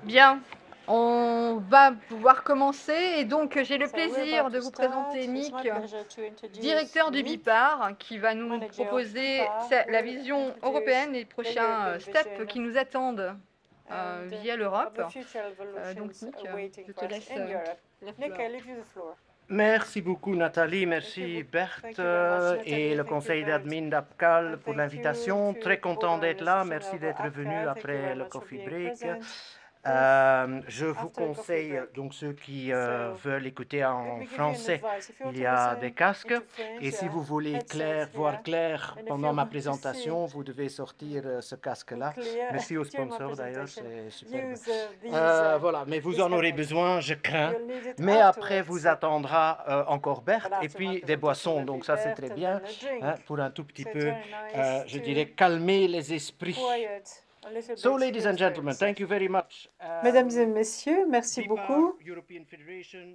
Bien, on va pouvoir commencer et donc j'ai le plaisir de vous présenter Nick, directeur du BIPAR, qui va nous proposer la vision européenne et les prochains steps qui nous attendent via l'Europe. Donc Nick, je te laisse la fleur. Merci beaucoup Nathalie, merci Berthe et le conseil d'admin d'APCAL pour l'invitation. Très content d'être là, merci d'être venu après le coffee break. Je vous conseille, donc ceux qui veulent écouter en français, il y a des casques. Et si vous voulez voir clair pendant ma présentation, vous devez sortir ce casque-là. Merci aux sponsors d'ailleurs, c'est superbe. Voilà, mais vous en aurez besoin, je crains. Mais après, vous attendra encore Berthe et puis des boissons. Donc ça, c'est très bien hein, pour un tout petit peu, je dirais, calmer les esprits. So, ladies and gentlemen, thank you very much. Mesdames et messieurs, merci beaucoup.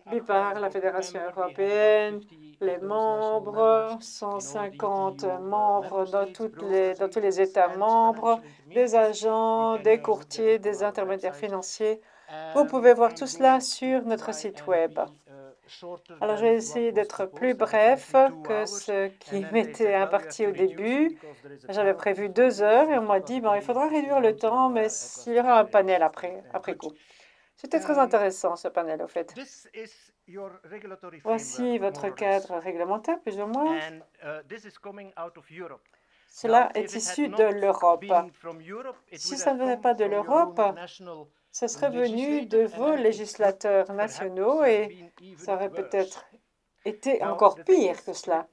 BIPAR, la Fédération européenne, les membres, 150 membres dans tous les États membres, des agents, des courtiers, des intermédiaires financiers. Vous pouvez voir tout cela sur notre site Web. Alors, je vais essayer d'être plus bref que ce qui m'était imparti au début. J'avais prévu 2 heures et on m'a dit, bon, il faudra réduire le temps, mais il y aura un panel après coup. C'était très intéressant, ce panel, au fait. Voici votre cadre réglementaire, plus ou moins. Cela est issu de l'Europe. Si ça ne venait pas de l'Europe, ce serait venu de vos législateurs nationaux et ça aurait peut-être été encore pire que cela.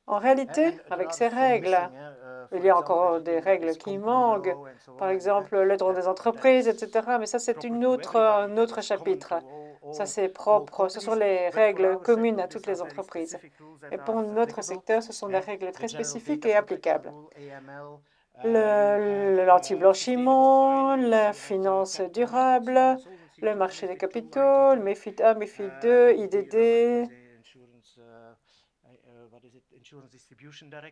En réalité, avec ces règles, il y a encore des règles qui manquent, par exemple le droit des entreprises, etc. Mais ça, c'est un autre chapitre. Ça, c'est propre. Ce sont les règles communes à toutes les entreprises. Et pour notre secteur, ce sont des règles très spécifiques et applicables. L'anti-blanchiment, la finance durable, le marché des capitaux, le MiFID 1, MiFID 2, IDD.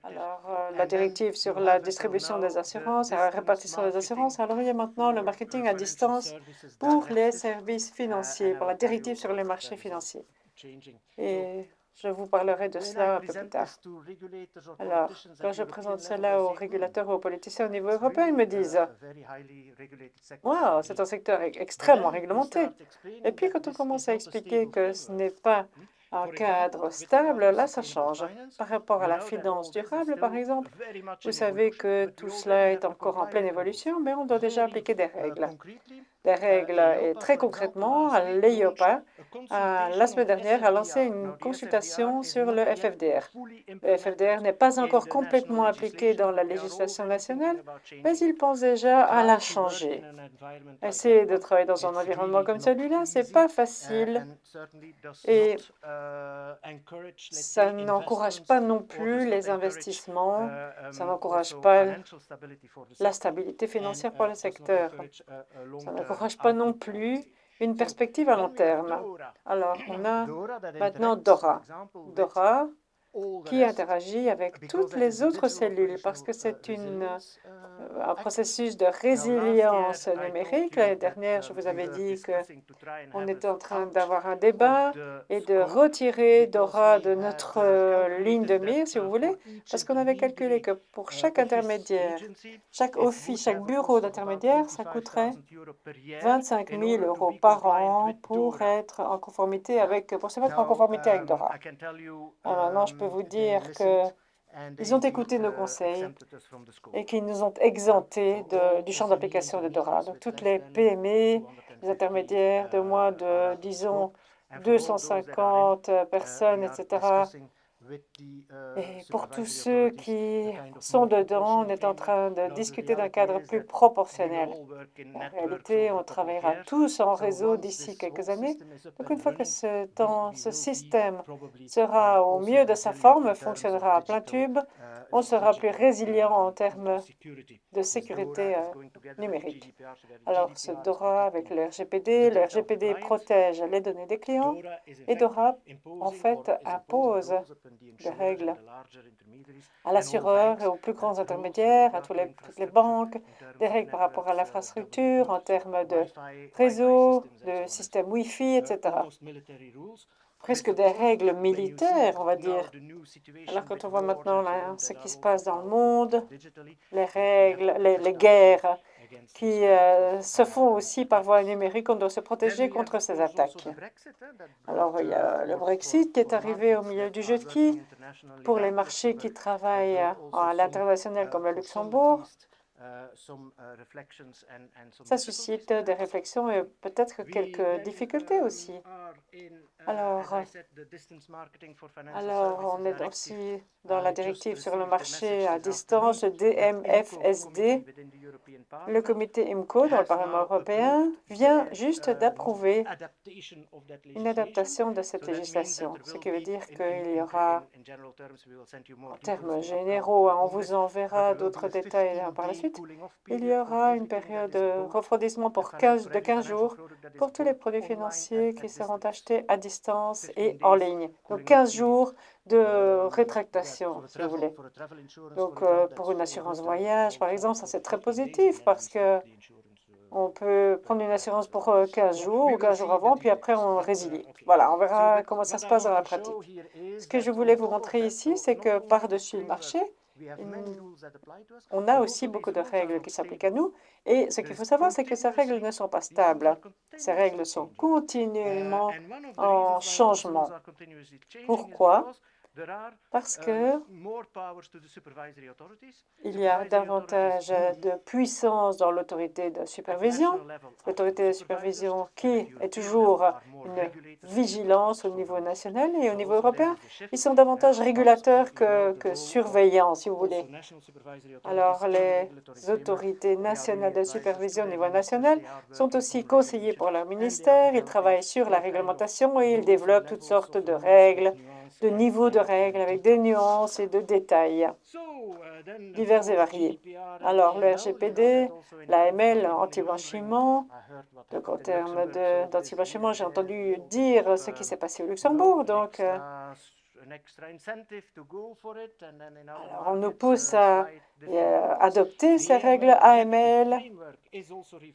Alors, la directive sur la distribution des assurances, la répartition des assurances. Alors, il y a maintenant le marketing à distance pour les services financiers, pour la directive sur les marchés financiers. Et je vous parlerai de cela un peu plus tard. Alors, quand je présente cela aux régulateurs et aux politiciens au niveau européen, ils me disent « Wow, c'est un secteur extrêmement réglementé. » Et puis, quand on commence à expliquer que ce n'est pas un cadre stable, là, ça change. Par rapport à la finance durable, par exemple, vous savez que tout cela est encore en pleine évolution, mais on doit déjà appliquer des règles. Des règles, et très concrètement, l'EIOPA, la semaine dernière, a lancé une consultation sur le FFDR. Le FFDR n'est pas encore complètement appliqué dans la législation nationale, mais il pense déjà à la changer. Essayer de travailler dans un environnement comme celui-là, c'est pas facile et ça n'encourage pas non plus les investissements, ça n'encourage pas la stabilité financière pour le secteur. Ça n'encourage pas non plus une perspective à long terme. Alors, on a maintenant DORA. DORA qui interagit avec toutes les autres cellules parce que c'est un processus de résilience numérique. L'année dernière, je vous avais dit qu'on était en train d'avoir un débat et de retirer DORA de notre ligne de mire, si vous voulez, parce qu'on avait calculé que pour chaque intermédiaire, chaque office, chaque bureau d'intermédiaire, ça coûterait 25 000 € par an pour être en conformité pour se mettre en conformité avec DORA. Alors maintenant, je peux vous dire qu'ils ont écouté nos conseils et qu'ils nous ont exemptés du champ d'application de DORA. Donc, toutes les PME, les intermédiaires de moins de, disons, 250 personnes, etc. Et pour tous ceux qui sont dedans, on est en train de discuter d'un cadre plus proportionnel. En réalité, on travaillera tous en réseau d'ici quelques années. Donc, une fois que ce système sera au mieux de sa forme, fonctionnera à plein tube, on sera plus résilient en termes de sécurité numérique. Alors, ce DORA avec le RGPD protège les données des clients et DORA, en fait, impose des règles à l'assureur et aux plus grands intermédiaires, à toutes les banques, des règles par rapport à l'infrastructure en termes de réseau, de système Wi-Fi, etc. Presque des règles militaires, on va dire. Alors quand on voit maintenant ce qui se passe dans le monde, les règles, les guerres qui se font aussi par voie numérique, on doit se protéger contre ces attaques. Alors il y a le Brexit qui est arrivé au milieu du jeu de qui, pour les marchés qui travaillent à l'international comme le Luxembourg. Ça suscite des réflexions et peut-être quelques difficultés aussi. Alors, on est aussi dans la directive sur le marché à distance, le DMFSD. Le comité IMCO dans le Parlement européen vient juste d'approuver une adaptation de cette législation, ce qui veut dire qu'il y aura, en termes généraux, on vous enverra d'autres détails par la suite, il y aura une période de refroidissement de 15 jours pour tous les produits financiers qui seront achetés à distance et en ligne. Donc 15 jours de rétractation, si vous voulez. Donc pour une assurance voyage, par exemple, ça c'est très positif parce que on peut prendre une assurance pour 15 jours ou 15 jours avant, puis après on résilie. Voilà, on verra comment ça se passe dans la pratique. Ce que je voulais vous montrer ici, c'est que par-dessus le marché, on a aussi beaucoup de règles qui s'appliquent à nous. Et ce qu'il faut savoir, c'est que ces règles ne sont pas stables. Ces règles sont continuellement en changement. Pourquoi? Parce que il y a davantage de puissance dans l'autorité de supervision. L'autorité de supervision qui est toujours une vigilance au niveau national et au niveau européen. Ils sont davantage régulateurs que surveillants, si vous voulez. Alors, les autorités nationales de supervision au niveau national sont aussi conseillers pour leur ministère. Ils travaillent sur la réglementation et ils développent toutes sortes de règles, de niveaux de règles avec des nuances et de détails divers et variés. Alors, le RGPD, l'AML, anti-blanchiment, donc en termes d'anti-blanchiment, j'ai entendu dire ce qui s'est passé au Luxembourg, donc alors on nous pousse à adopter ces règles AML.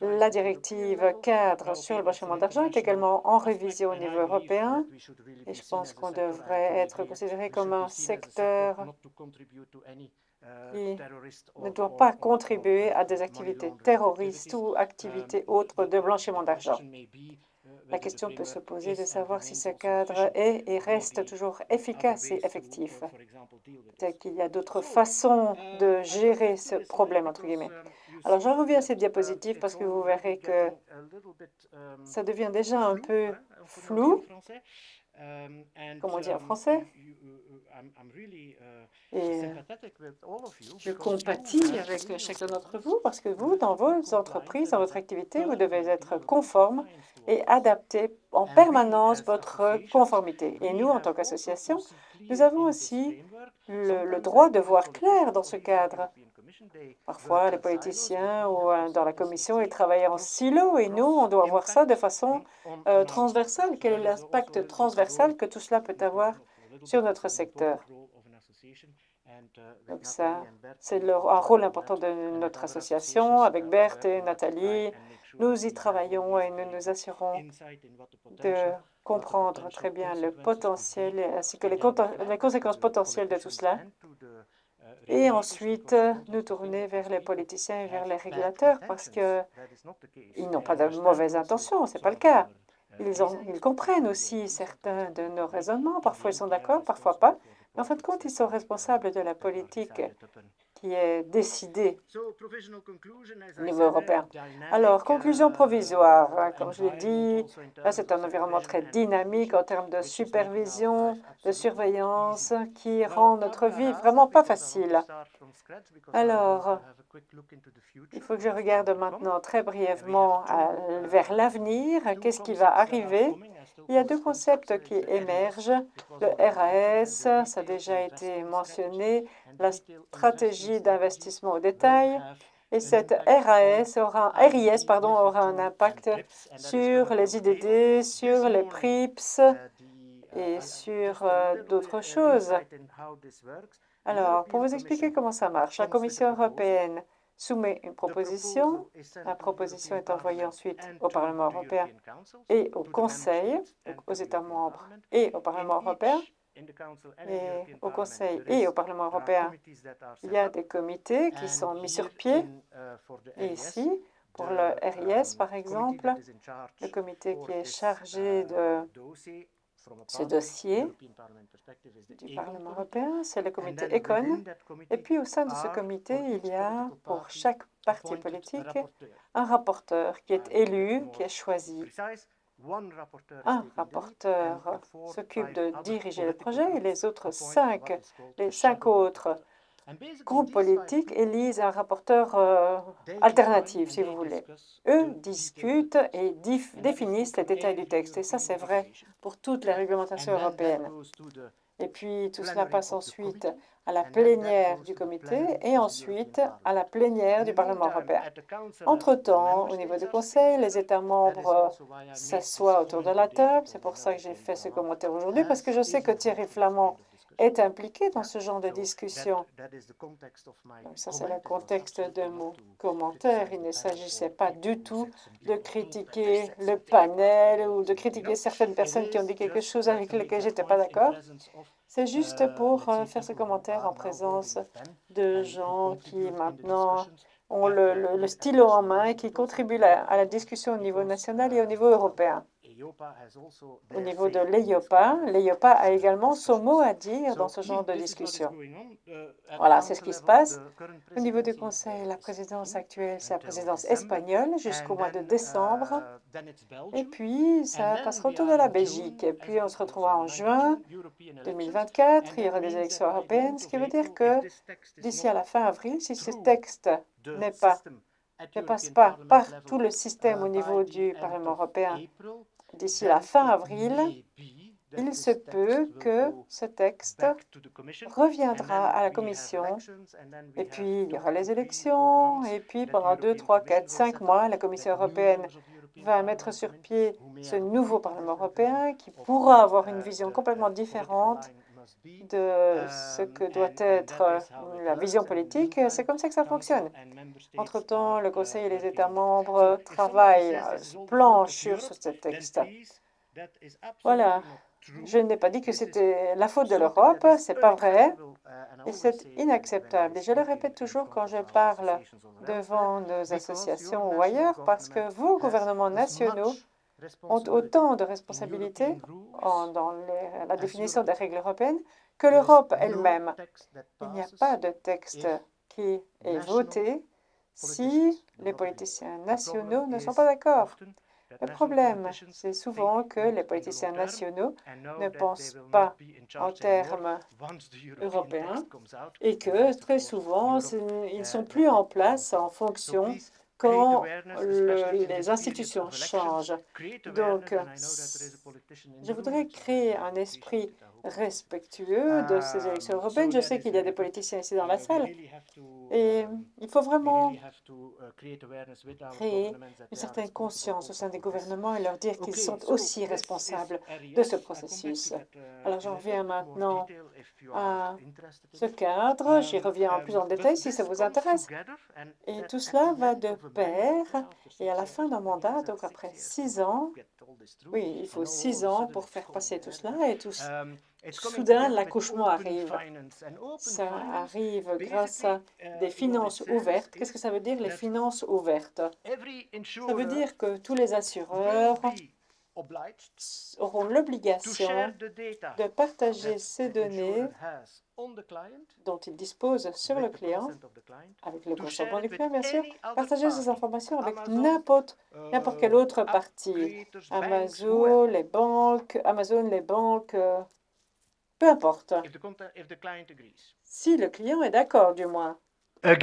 La directive cadre sur le blanchiment d'argent est également en révision au niveau européen et je pense qu'on devrait être considéré comme un secteur qui ne doit pas contribuer à des activités terroristes ou activités autres de blanchiment d'argent. La question peut se poser de savoir si ce cadre est et reste toujours efficace et effectif. Peut-être qu'il y a d'autres façons de gérer ce problème, entre guillemets. Alors, j'en reviens à cette diapositive parce que vous verrez que ça devient déjà un peu flou, comme on dit en français. Et je compatis avec chacun d'entre vous parce que vous, dans vos entreprises, dans votre activité, vous devez être conforme et adapter en permanence votre conformité. Et nous, en tant qu'association, nous avons aussi le droit de voir clair dans ce cadre. Parfois, les politiciens ou dans la commission, ils travaillent en silo et nous, on doit voir ça de façon transversale. Quel est l'impact transversal que tout cela peut avoir sur notre secteur? Donc ça, c'est un rôle important de notre association. Avec Berthe et Nathalie, nous y travaillons et nous nous assurons de comprendre très bien le potentiel ainsi que les conséquences potentielles de tout cela. Et ensuite, nous tourner vers les politiciens et vers les régulateurs parce qu'ils n'ont pas de mauvaises intentions, ce n'est pas le cas. Ils comprennent aussi certains de nos raisonnements. Parfois, ils sont d'accord, parfois pas. Mais en fin de compte, ils sont responsables de la politique qui est décidée au niveau européen. Alors, conclusion provisoire, comme je l'ai dit, là, c'est un environnement très dynamique en termes de supervision, de surveillance, qui rend notre vie vraiment pas facile. Alors, il faut que je regarde maintenant très brièvement vers l'avenir. Qu'est-ce qui va arriver? Il y a deux concepts qui émergent. Le RAS, ça a déjà été mentionné, la stratégie d'investissement au détail. Et cette RIS aura un impact sur les IDD, sur les PRIPS et sur d'autres choses. Alors, pour vous expliquer comment ça marche, la Commission européenne soumet une proposition. La proposition est envoyée ensuite au Parlement européen et au Conseil, donc aux États membres et au Parlement européen. Et au Conseil et au Parlement européen, il y a des comités qui sont mis sur pied. Et ici, pour le RIS, par exemple, le comité qui est chargé de ce dossier du Parlement européen, c'est le comité ECON. Et puis, au sein de ce comité, il y a pour chaque parti politique un rapporteur qui est élu, qui est choisi. Un rapporteur s'occupe de diriger le projet et les autres cinq autres groupes politiques élisent un rapporteur alternatif, si vous voulez. Eux discutent et définissent les détails du texte. Et ça, c'est vrai pour toutes les réglementations européennes. Et puis, tout cela passe ensuite à la plénière du comité et ensuite à la plénière du Parlement européen. Entre-temps, au niveau du Conseil, les États membres s'assoient autour de la table. C'est pour ça que j'ai fait ce commentaire aujourd'hui, parce que je sais que Thierry Flamand est impliqué dans ce genre de discussion. Donc ça, c'est le contexte de mon commentaire. Il ne s'agissait pas du tout de critiquer le panel ou de critiquer certaines personnes qui ont dit quelque chose avec lesquelles je n'étais pas d'accord. C'est juste pour faire ce commentaire en présence de gens qui maintenant ont le stylo en main et qui contribuent à la discussion au niveau national et au niveau européen. Au niveau de l'EIOPA a également son mot à dire dans ce genre de discussion. Voilà, c'est ce qui se passe. Au niveau du Conseil, la présidence actuelle, c'est la présidence espagnole jusqu'au mois de décembre. Et puis, ça passera autour de la Belgique. Et puis, on se retrouvera en juin 2024. Il y aura des élections européennes, ce qui veut dire que d'ici à la fin avril, si ce texte ne passe pas par tout le système au niveau du Parlement européen, d'ici la fin avril, il se peut que ce texte reviendra à la Commission, et puis il y aura les élections, et puis pendant 2, 3, 4, 5 mois, la Commission européenne va mettre sur pied ce nouveau Parlement européen qui pourra avoir une vision complètement différente de ce que doit être la vision politique. C'est comme ça que ça fonctionne. Entre-temps, le Conseil et les États membres travaillent, planchent sur ce texte. Voilà. Je n'ai pas dit que c'était la faute de l'Europe, c'est pas vrai, et c'est inacceptable. Et je le répète toujours quand je parle devant nos associations ou ailleurs, parce que vos gouvernements nationaux ont autant de responsabilités dans la définition des règles européennes que l'Europe elle-même. Il n'y a pas de texte qui est voté si les politiciens nationaux ne sont pas d'accord. Le problème, c'est souvent que les politiciens nationaux ne pensent pas en termes européens et que très souvent, ils ne sont plus en place en fonction quand les institutions changent. Donc, je voudrais créer un esprit respectueux de ces élections européennes. Je sais qu'il y a des politiciens ici dans la salle et il faut vraiment créer une certaine conscience au sein des gouvernements et leur dire qu'ils sont aussi responsables de ce processus. Alors, j'en reviens maintenant à ce cadre. J'y reviens en plus en détail si ça vous intéresse. Et tout cela va de pair. Et à la fin d'un mandat, donc après 6 ans, oui, il faut 6 ans pour faire passer tout cela et soudain, l'accouchement arrive. Ça arrive grâce à des finances ouvertes. Qu'est-ce que ça veut dire, les finances ouvertes? Ça veut dire que tous les assureurs auront l'obligation de partager ces données dont ils disposent sur le client, avec le consentement du client, bien sûr, partager ces informations avec n'importe quelle autre partie. Amazon, les banques, peu importe. Si le client est d'accord, du moins. Voilà,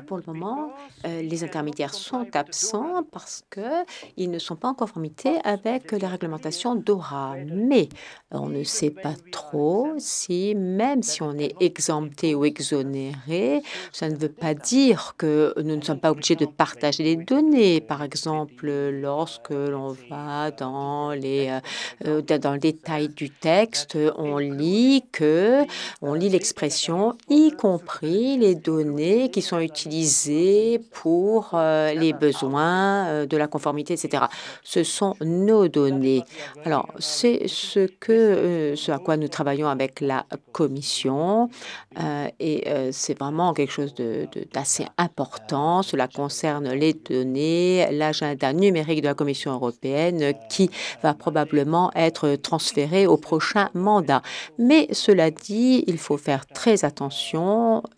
pour le moment, les intermédiaires sont absents parce qu'ils ne sont pas en conformité avec les réglementations DORA. Mais on ne sait pas trop si, même si on est exempté ou exonéré, ça ne veut pas dire que nous ne sommes pas obligés de partager les données. Par exemple, lorsque l'on va dans le détail du texte, on lit l'expression, y compris les données qui sont utilisées pour les besoins de la conformité, etc. Ce sont nos données. Alors, c'est ce à quoi nous travaillons avec la Commission et c'est vraiment quelque chose d'assez important. Cela concerne les données, l'agenda numérique de la Commission européenne qui va probablement être transféré au prochain mandat. Mais cela dit, il faut faire très attention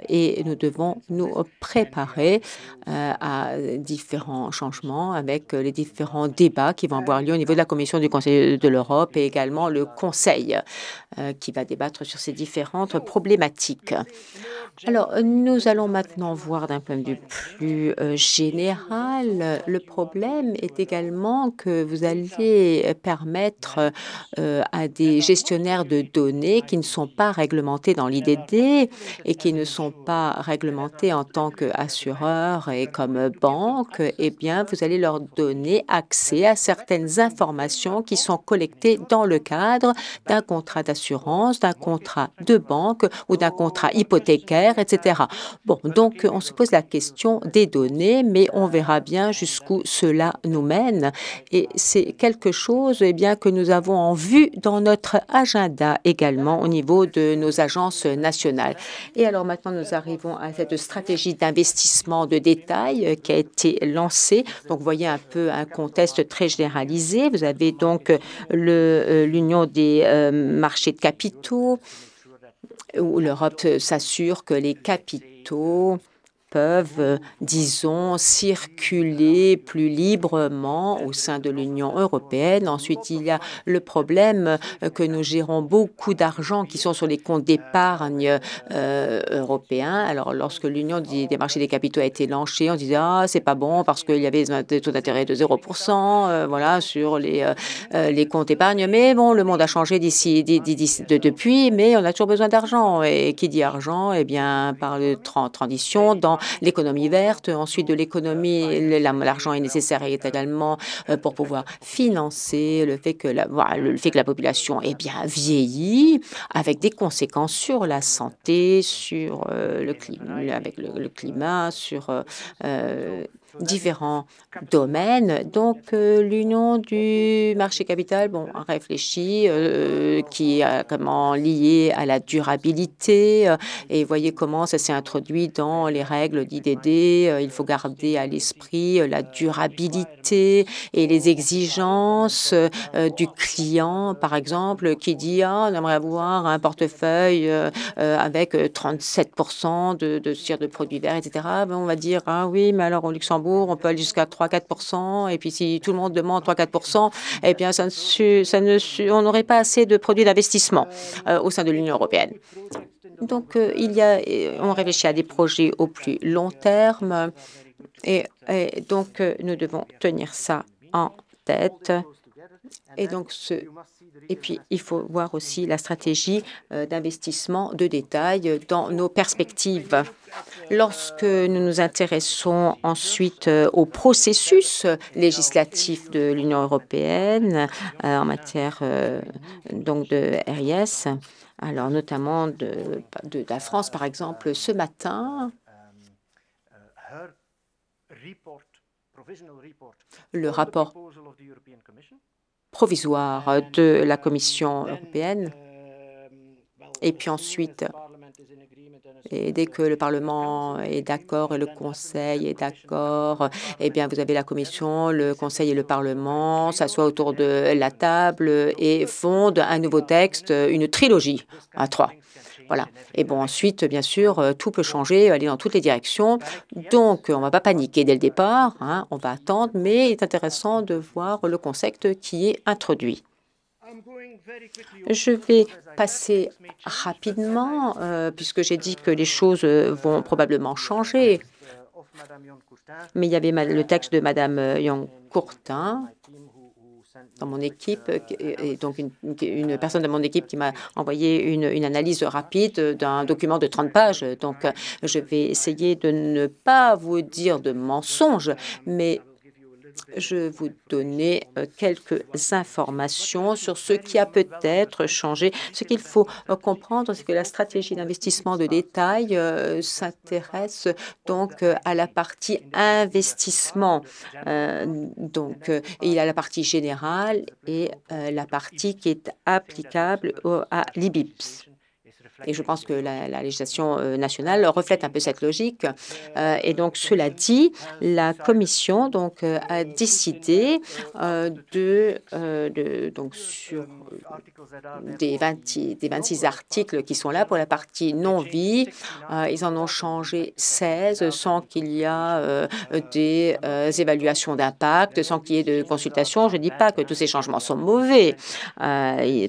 et nous devons nous préparer à différents changements avec les différents débats qui vont avoir lieu au niveau de la Commission du Conseil de l'Europe et également le Conseil qui va débattre sur ces différentes problématiques. Alors, nous allons maintenant voir d'un point de vue plus général. Le problème est également que vous allez permettre à des gestionnaires de données qui ne sont pas réglementés dans l'IDD et qui ne sont pas réglementés en tant qu'assureurs et comme banque, eh bien, vous allez leur donner accès à certaines informations qui sont collectées dans le cadre d'un contrat d'assurance, d'un contrat de banque ou d'un contrat hypothécaire, etc. Bon, donc on se pose la question des données, mais on verra bien jusqu'où cela nous mène. Et c'est quelque chose bien, que nous avons en vue dans notre agenda également au niveau de nos agences nationales. Et alors maintenant, nous arrivons à cette stratégie d'investissement de détail qui a été lancée. Donc, vous voyez un peu un contexte très généralisé. Vous avez donc l'Union des marchés de capitaux, où l'Europe s'assure que les capitaux peuvent, disons, circuler plus librement au sein de l'Union européenne. Ensuite, il y a le problème que nous gérons beaucoup d'argent qui sont sur les comptes d'épargne européens. Alors, lorsque l'Union des marchés des capitaux a été lancée, on disait « Ah, c'est pas bon parce qu'il y avait des taux d'intérêt de 0% voilà, sur les comptes d'épargne. » Mais bon, le monde a changé depuis, mais on a toujours besoin d'argent. Et qui dit argent, eh bien, parle de transition dans l'économie verte. Ensuite, de l'économie, l'argent est nécessaire également pour pouvoir financer le fait que la population est bien vieillie, avec des conséquences sur la santé, sur le climat, sur différents domaines. Donc, l'Union du marché capital, bon, réfléchit, qui est comment lié à la durabilité, et voyez comment ça s'est introduit dans les règles d'IDD. Il faut garder à l'esprit la durabilité et les exigences du client, par exemple, qui dit « Ah, on aimerait avoir un portefeuille avec 37% de cire de produits verts, etc. » On va dire « Ah oui, mais alors au Luxembourg, on peut aller jusqu'à 3-4%. Et puis, si tout le monde demande 3-4%, eh bien, on n'aurait pas assez de produits d'investissement au sein de l'Union européenne. » Donc, on réfléchit à des projets au plus long terme. Et donc, nous devons tenir ça en tête. Et puis, il faut voir aussi la stratégie d'investissement de détail dans nos perspectives. Lorsque nous nous intéressons ensuite au processus législatif de l'Union européenne en matière donc de RIS, alors notamment de la France, par exemple, ce matin, le rapport provisoire de la Commission européenne. Et puis ensuite, dès que le Parlement est d'accord et le Conseil est d'accord, eh bien, vous avez la Commission, le Conseil et le Parlement s'assoient autour de la table et fondent un nouveau texte, une trilogie à 3. Voilà. Et bon, ensuite, bien sûr, tout peut changer, aller dans toutes les directions. Donc, on ne va pas paniquer dès le départ, hein, on va attendre, mais il est intéressant de voir le concept qui est introduit. Je vais passer rapidement, puisque j'ai dit que les choses vont probablement changer. Mais il y avait le texte de Madame Young-Courtin dans mon équipe, et donc une personne de mon équipe qui m'a envoyé une analyse rapide d'un document de 30 pages. Donc, je vais essayer de ne pas vous dire de mensonges, mais je vais vous donner quelques informations sur ce qui a peut-être changé. Ce qu'il faut comprendre, c'est que la stratégie d'investissement de détail s'intéresse donc à la partie investissement. Il y a la partie générale et la partie qui est applicable à l'IBIPS. Et je pense que la législation nationale reflète un peu cette logique. Et donc, cela dit, la Commission donc, a décidé donc sur des 26 articles qui sont là pour la partie non-vie. Ils en ont changé 16 sans qu'il y ait des évaluations d'impact, sans qu'il y ait de consultation. Je ne dis pas que tous ces changements sont mauvais.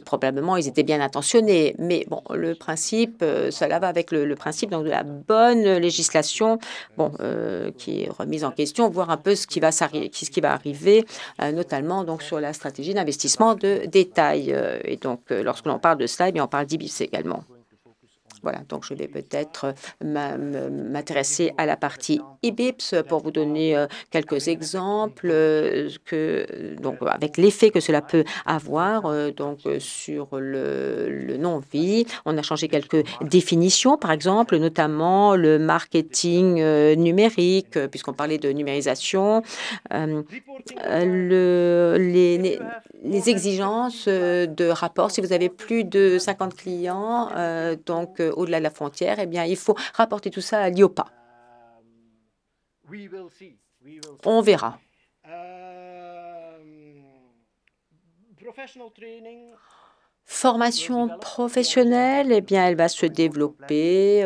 Probablement, ils étaient bien intentionnés. Mais bon, le principe, cela va avec le principe donc, de la bonne législation qui est remise en question, voir un peu ce qui va arriver, notamment donc, sur la stratégie d'investissement de détail. Et donc, lorsque l'on parle de cela, on parle d'IBIPS également. Voilà, donc je vais peut-être m'intéresser à la partie IBIPS pour vous donner quelques exemples donc, avec l'effet que cela peut avoir donc, sur le non-vie. On a changé quelques définitions, par exemple, notamment le marketing numérique, puisqu'on parlait de numérisation, les exigences de rapport. Si vous avez plus de 50 clients, donc au-delà de la frontière, eh bien, il faut rapporter tout ça à l'IOPA. On verra. Formation professionnelle, eh bien, elle va se développer.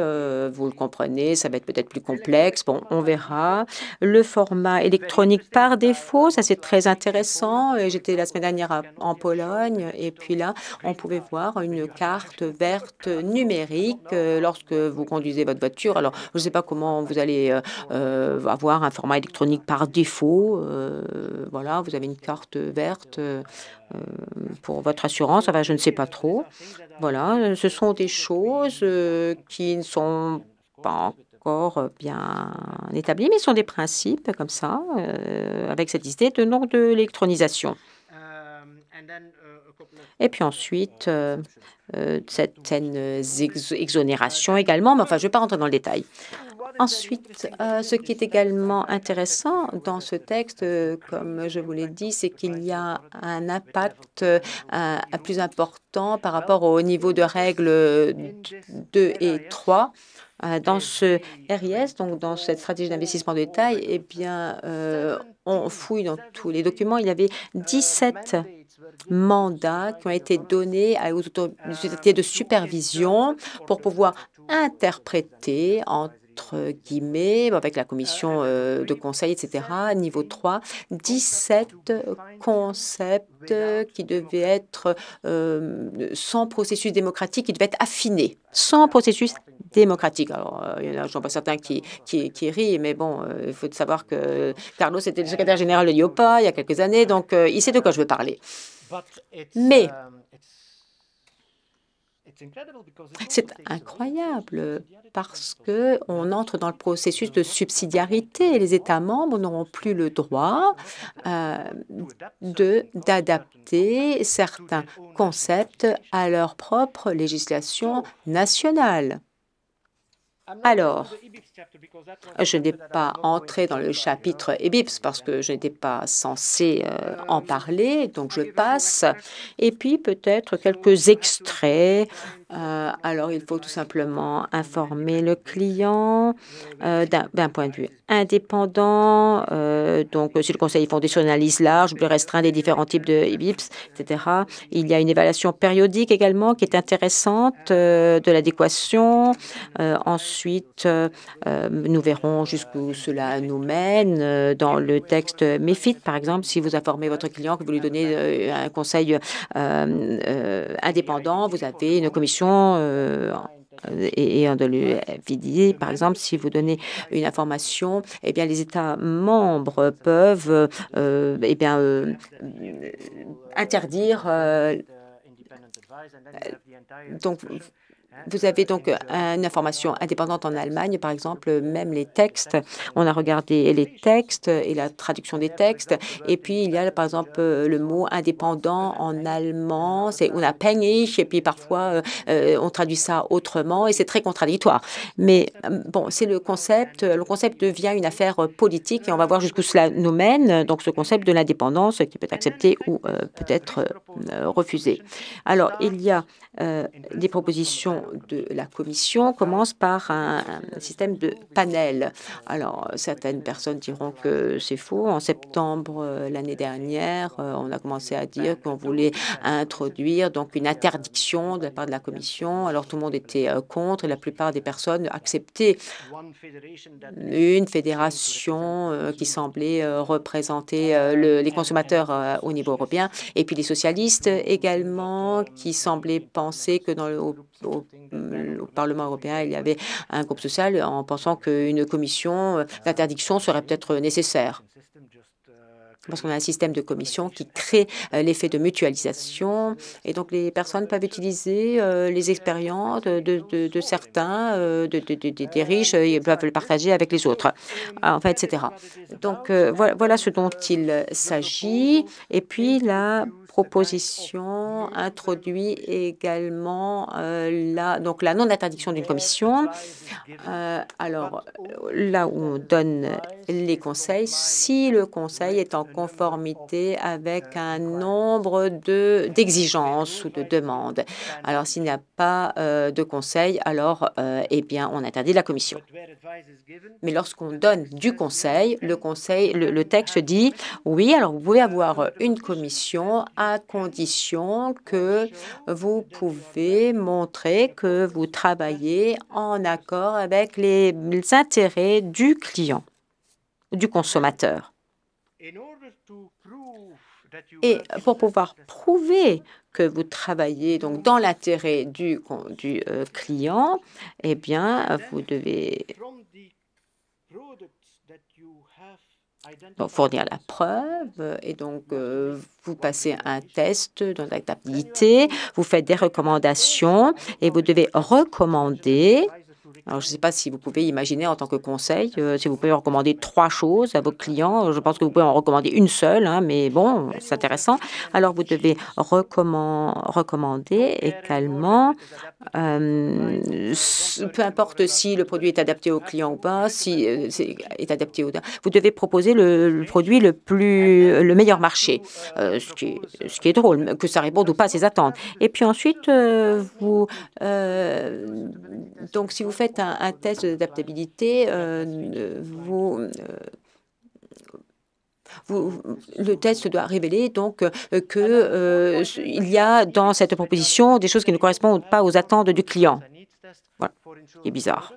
Vous le comprenez, ça va être peut-être plus complexe. Bon, on verra. Le format électronique par défaut, ça c'est très intéressant. J'étais la semaine dernière en Pologne et puis là, on pouvait voir une carte verte numérique lorsque vous conduisez votre voiture. Alors, je ne sais pas comment vous allez avoir un format électronique par défaut. Voilà, vous avez une carte verte pour votre assurance. Enfin, je ne sais pas trop. Voilà, ce sont des choses qui ne sont pas encore bien établies, mais ce sont des principes comme ça, avec cette idée de l'électronisation. Et puis ensuite, certaines exonérations également, mais enfin, je ne vais pas rentrer dans le détail. Ensuite, ce qui est également intéressant dans ce texte, comme je vous l'ai dit, c'est qu'il y a un impact plus important par rapport au niveau de règles 2 et 3. Dans ce RIS, donc dans cette stratégie d'investissement de détail, eh bien, on fouille dans tous les documents. Il y avait 17 mandats qui ont été donnés aux autorités de supervision pour pouvoir interpréter entre guillemets, avec la commission de conseil, etc., niveau 3, 17 concepts qui devaient être sans processus démocratique, qui devaient être affinés, sans processus démocratique. Alors, il y en a, j'en vois certains qui rient, mais bon, il faut savoir que Carlos était le secrétaire général de l'IOPA il y a quelques années, donc il sait de quoi je veux parler. Mais c'est incroyable parce qu'on entre dans le processus de subsidiarité. Les États membres n'auront plus le droit d'adapter certains concepts à leur propre législation nationale. Alors, je n'ai pas entré dans le chapitre EBIPS parce que je n'étais pas censée en parler, donc je passe. Et puis peut-être quelques extraits à alors il faut tout simplement informer le client d'un point de vue indépendant. Donc, si le conseil fondé sur une analyse large, plus restreinte des différents types de EBIPS, etc. Il y a une évaluation périodique également qui est intéressante de l'adéquation. Ensuite, nous verrons jusqu'où cela nous mène. Dans le texte MiFID, par exemple, si vous informez votre client que vous lui donnez un conseil indépendant, vous avez une commission et de l'UVD, par exemple, si vous donnez une information, eh bien, les États membres peuvent interdire. Donc, vous avez donc une information indépendante en Allemagne, par exemple, même les textes. On a regardé les textes et la traduction des textes. Et puis, il y a, par exemple, le mot indépendant en allemand, c'est unabhängig. Et puis, parfois, on traduit ça autrement et c'est très contradictoire. Mais bon, c'est le concept. Le concept devient une affaire politique et on va voir jusqu'où cela nous mène. Donc, ce concept de l'indépendance qui peut être accepté ou peut-être refusé. Alors, il y a des propositions de la Commission commencent par un système de panel. Alors, certaines personnes diront que c'est faux. En septembre l'année dernière, on a commencé à dire qu'on voulait introduire donc une interdiction de la part de la Commission. Alors, tout le monde était contre et la plupart des personnes acceptaient une fédération qui semblait représenter les consommateurs au niveau européen. Et puis, les socialistes également qui semblaient penser que au Parlement européen, il y avait un groupe social en pensant qu'une commission d'interdiction serait peut-être nécessaire. Parce qu'on a un système de commission qui crée l'effet de mutualisation. Et donc, les personnes peuvent utiliser les expériences de certains, des riches, ils peuvent le partager avec les autres, enfin, etc. Donc, voilà ce dont il s'agit. Et puis, la proposition introduit également la non-interdiction d'une commission. Alors, là où on donne les conseils, si le conseil est en conformité avec un nombre d'exigences ou de demandes. Alors, s'il n'y a pas de conseil, alors, eh bien, on interdit la commission. Mais lorsqu'on donne du conseil, le texte dit, oui, alors vous pouvez avoir une commission à condition que vous pouvez montrer que vous travaillez en accord avec les intérêts du client, du consommateur. Et pour pouvoir prouver que vous travaillez donc dans l'intérêt du client, eh bien, vous devez fournir la preuve et donc vous passez un test d'adaptabilité, vous faites des recommandations et vous devez recommander. Alors, je ne sais pas si vous pouvez imaginer en tant que conseil, si vous pouvez recommander 3 choses à vos clients. Je pense que vous pouvez en recommander une seule, hein, mais bon, c'est intéressant. Alors, vous devez recommander également, peu importe si le produit est adapté au client ou pas, si est adapté au... Vous devez proposer le produit le meilleur marché, ce qui est drôle, que ça réponde ou pas à ses attentes. Et puis ensuite, donc, si vous faites un test d'adaptabilité, le test doit révéler donc qu'il y a dans cette proposition des choses qui ne correspondent pas aux attentes du client. Voilà, c'est bizarre.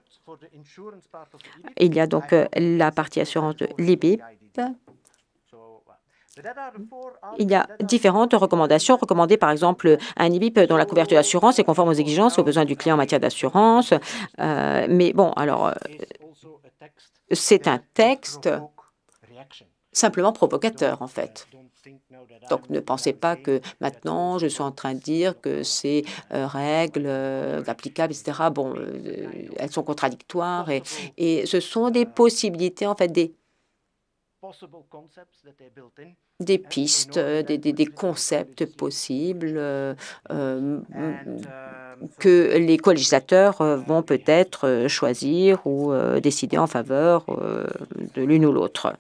Il y a donc la partie assurance de l'EBIP. Il y a différentes recommandations. Recommander, par exemple, un EBIP dont la couverture d'assurance est conforme aux exigences et aux besoins du client en matière d'assurance. Mais bon, alors, c'est un texte simplement provocateur, en fait. Donc, ne pensez pas que maintenant, je suis en train de dire que ces règles applicables, etc., bon, elles sont contradictoires et ce sont des possibilités, en fait, des pistes, des concepts possibles que les co-législateurs vont peut-être choisir ou décider en faveur de l'une ou l'autre.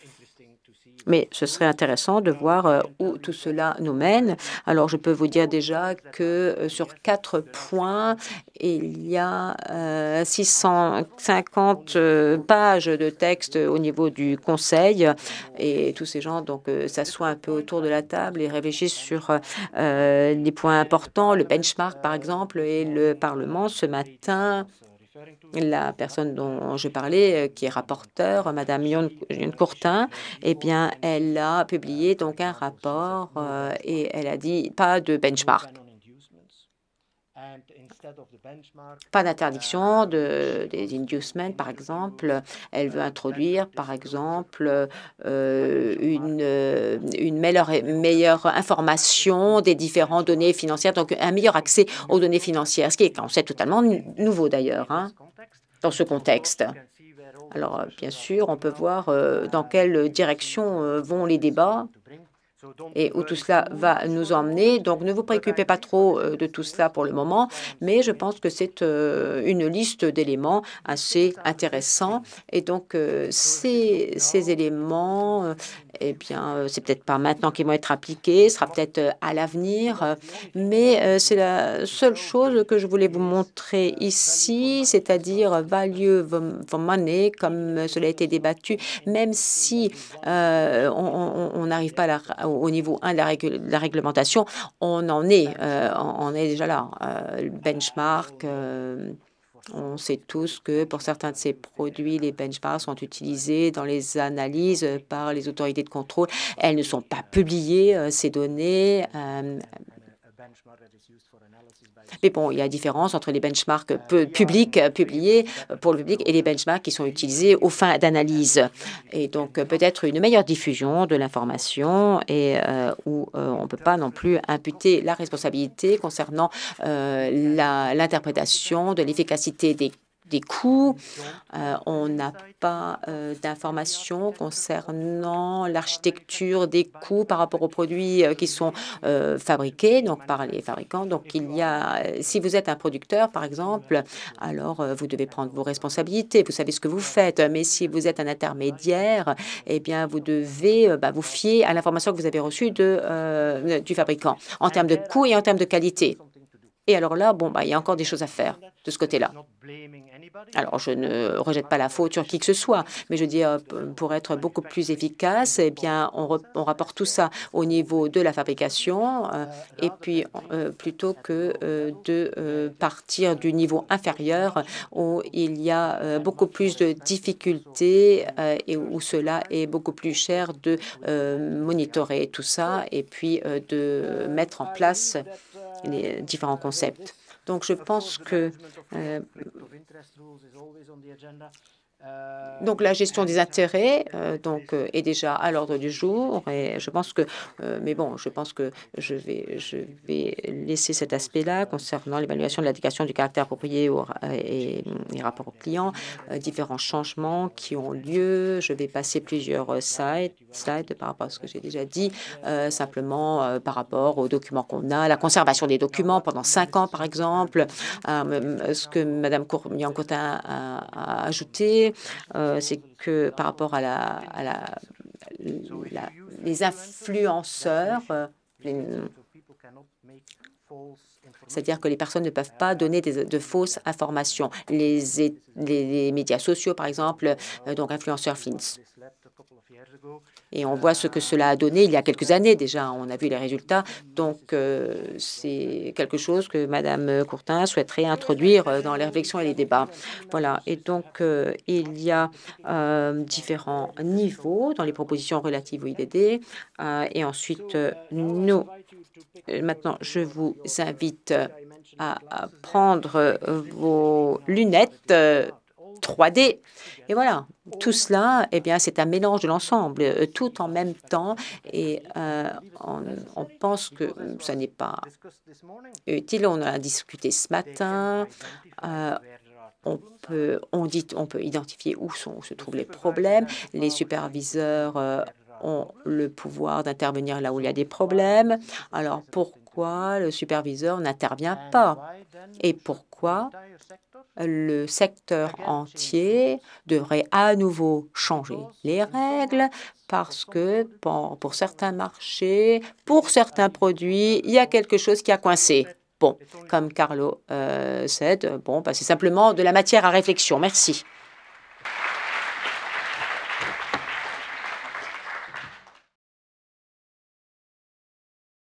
Mais ce serait intéressant de voir où tout cela nous mène. Alors, je peux vous dire déjà que sur 4 points, il y a 650 pages de texte au niveau du Conseil et tous ces gens s'assoient un peu autour de la table et réfléchissent sur les points importants, le benchmark par exemple, et le Parlement ce matin. La personne dont je parlais, qui est rapporteure, Madame Yon Courtin, eh bien, elle a publié donc un rapport et elle a dit pas de benchmark, pas d'interdiction des inducements, par exemple. Elle veut introduire, par exemple, une meilleure information des différentes données financières, donc un meilleur accès aux données financières, ce qui est un concept totalement nouveau d'ailleurs, dans ce contexte. Alors, bien sûr, on peut voir dans quelle direction vont les débats et où tout cela va nous emmener. Donc, ne vous préoccupez pas trop de tout cela pour le moment, mais je pense que c'est une liste d'éléments assez intéressants. Et donc, ces éléments, eh bien, c'est peut-être pas maintenant qu'ils vont être appliqués, ce sera peut-être à l'avenir, mais c'est la seule chose que je voulais vous montrer ici, c'est-à-dire value for money, comme cela a été débattu, même si on n'arrive pas au niveau 1 de la réglementation, on est déjà là. Le benchmark, on sait tous que pour certains de ces produits, les benchmarks sont utilisés dans les analyses par les autorités de contrôle. Elles ne sont pas publiées, ces données. Mais bon, il y a différence entre les benchmarks publics publiés pour le public et les benchmarks qui sont utilisés aux fins d'analyse. Et donc, peut-être une meilleure diffusion de l'information et où on ne peut pas non plus imputer la responsabilité concernant l'interprétation de l'efficacité des coûts. On n'a pas d'informations concernant l'architecture des coûts par rapport aux produits qui sont fabriqués donc par les fabricants. Donc, si vous êtes un producteur, par exemple, alors vous devez prendre vos responsabilités. Vous savez ce que vous faites. Mais si vous êtes un intermédiaire, eh bien, vous devez vous fier à l'information que vous avez reçue du fabricant en termes de coûts et en termes de qualité. Et alors là, il y a encore des choses à faire de ce côté-là. Alors, je ne rejette pas la faute sur qui que ce soit, mais je dis, pour être beaucoup plus efficace, eh bien, on rapporte tout ça au niveau de la fabrication, et puis plutôt que de partir du niveau inférieur où il y a beaucoup plus de difficultés et où cela est beaucoup plus cher de monitorer tout ça et puis de mettre en place les différents concepts. Donc, je pense que donc la gestion des intérêts est déjà à l'ordre du jour et je pense que mais bon, je pense que je vais laisser cet aspect-là concernant l'évaluation de l'indication du caractère approprié et rapport aux clients, différents changements qui ont lieu. Je vais passer plusieurs slides par rapport à ce que j'ai déjà dit, simplement par rapport aux documents qu'on a, la conservation des documents pendant 5 ans, par exemple, ce que Mme Courtin a ajouté, c'est que par rapport à les influenceurs, c'est-à-dire que les personnes ne peuvent pas donner de fausses informations. Les médias sociaux, par exemple, donc influenceurs fins. Et on voit ce que cela a donné il y a quelques années déjà. On a vu les résultats. Donc, c'est quelque chose que Mme Courtin souhaiterait introduire dans les réflexions et les débats. Voilà. Et donc, il y a différents niveaux dans les propositions relatives au IDD. Et ensuite, maintenant, je vous invite à prendre vos lunettes 3D. Et voilà, tout cela, eh bien, c'est un mélange de l'ensemble, tout en même temps. Et on pense que ça n'est pas utile. On en a discuté ce matin. On peut identifier où se trouvent les problèmes. Les superviseurs ont le pouvoir d'intervenir là où il y a des problèmes. Alors, pourquoi le superviseur n'intervient pas? Et pourquoi le secteur entier devrait à nouveau changer les règles parce que pour certains marchés, pour certains produits, il y a quelque chose qui a coincé. Bon, comme Carlo cède, bon, c'est simplement de la matière à réflexion. Merci.